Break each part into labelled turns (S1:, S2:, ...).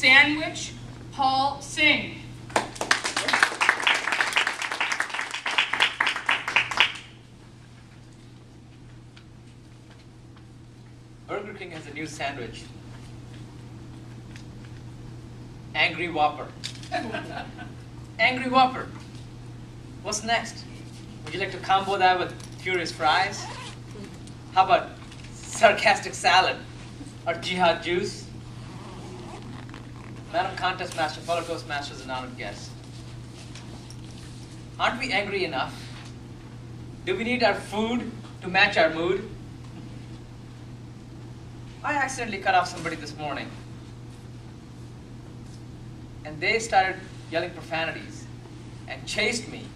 S1: Sandwich, Paul Singh.
S2: Burger King has a new sandwich. Angry Whopper. Angry Whopper. What's next? Would you like to combo that with furious fries? How about sarcastic salad or jihad juice? Madam Contest Master, fellow Toastmasters, and honored guests. Aren't we angry enough? Do we need our food to match our mood? I accidentally cut off somebody this morning, and they started yelling profanities and chased me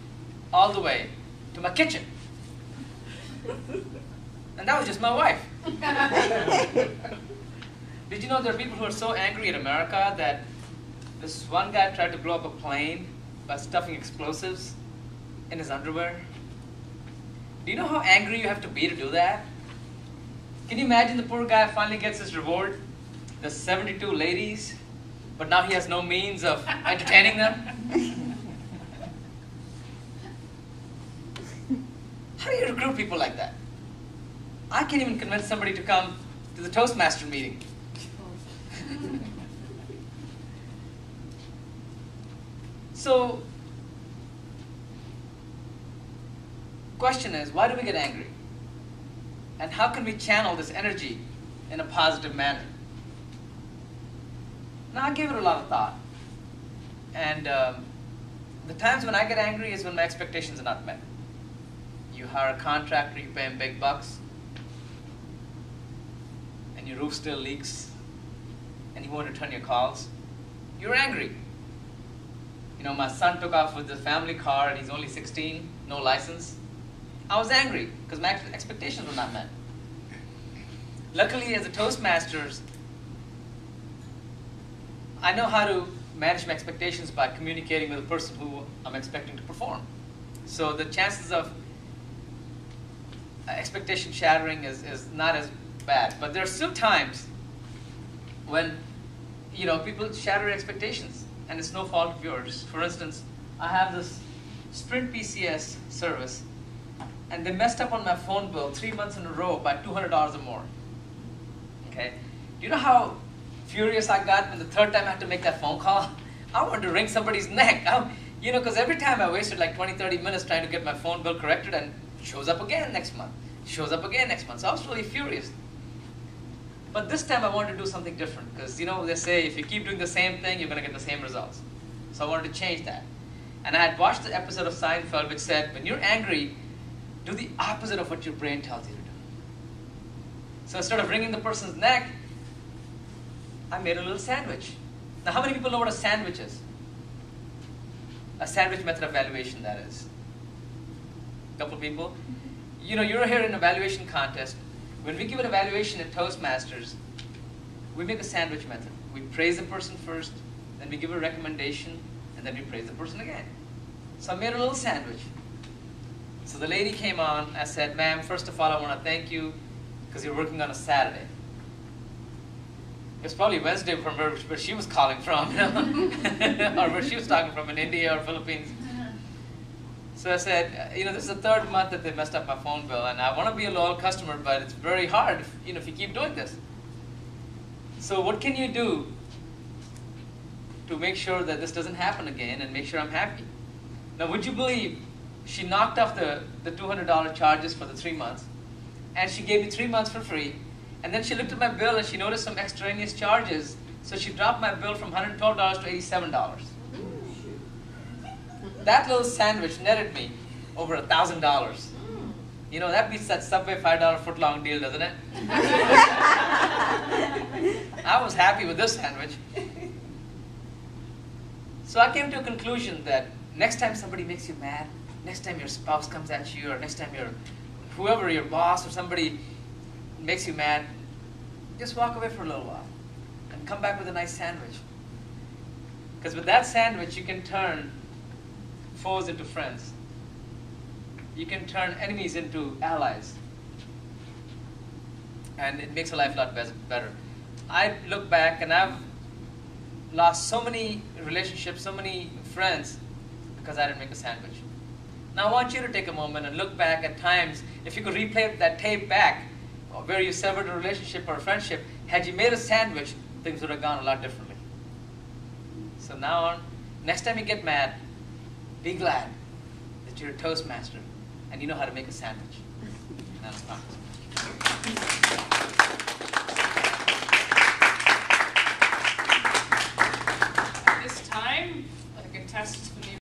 S2: all the way to my kitchen. And that was just my wife. Did you know there are people who are so angry at America that this one guy tried to blow up a plane by stuffing explosives in his underwear? Do you know how angry you have to be to do that? Can you imagine the poor guy finally gets his reward? The 72 ladies, but now he has no means of entertaining them? How do you recruit people like that? I can't even convince somebody to come to the Toastmaster meeting. So, question is, why do we get angry? And how can we channel this energy in a positive manner? Now, I gave it a lot of thought. And the times when I get angry is when my expectations are not met. You hire a contractor, you pay him big bucks, and your roof still leaks, and he won't return your calls. You're angry. You know, my son took off with the family car, and he's only 16, no license. I was angry because my expectations were not met. Luckily, as a Toastmasters, I know how to manage my expectations by communicating with the person who I'm expecting to perform. So the chances of expectation shattering is not as bad. But there are still times when, you know, people shatter expectations, and it's no fault of yours. For instance, I have this Sprint PCS service, and they messed up on my phone bill 3 months in a row by $200 or more. Okay? Do you know how furious I got when the third time I had to make that phone call? I wanted to wring somebody's neck. You know, because every time I wasted like 20, 30 minutes trying to get my phone bill corrected, and it shows up again next month. Shows up again next month. So I was really furious. But this time I wanted to do something different, because, you know, they say if you keep doing the same thing, you're going to get the same results. So I wanted to change that. And I had watched the episode of Seinfeld which said, when you're angry, do the opposite of what your brain tells you to do. So instead of wringing the person's neck, I made a little sandwich. Now, how many people know what a sandwich is? A sandwich method of evaluation, that is. A couple people. You know, you're here in an evaluation contest. When we give an evaluation at Toastmasters, we make a sandwich method. We praise the person first, then we give a recommendation, and then we praise the person again. So I made a little sandwich. So the lady came on. I said, ma'am, first of all, I want to thank you because you're working on a Saturday. It was probably Wednesday from where she was calling from, you know? Or where she was talking from, in India or Philippines. So I said, you know, this is the third month that they messed up my phone bill, and I want to be a loyal customer, but it's very hard, if you keep doing this. So what can you do to make sure that this doesn't happen again and make sure I'm happy? Now, would you believe she knocked off the $200 charges for the 3 months, and she gave me 3 months for free, and then she looked at my bill and she noticed some extraneous charges, so she dropped my bill from $112 to $87. That little sandwich netted me over $1,000. You know, that beats that Subway $5 footlong deal, doesn't it? I was happy with this sandwich. So I came to a conclusion that next time somebody makes you mad, next time your spouse comes at you, or next time whoever, your boss or somebody makes you mad, just walk away for a little while and come back with a nice sandwich. Because with that sandwich, you can turn foes into friends. You can turn enemies into allies. And it makes a life a lot better. I look back and I've lost so many relationships, so many friends because I didn't make a sandwich. Now I want you to take a moment and look back at times, if you could replay that tape back, where you severed a relationship or a friendship, had you made a sandwich, things would have gone a lot differently. So now on, next time you get mad, be glad that you're a Toastmaster and you know how to make a sandwich. And that's practice.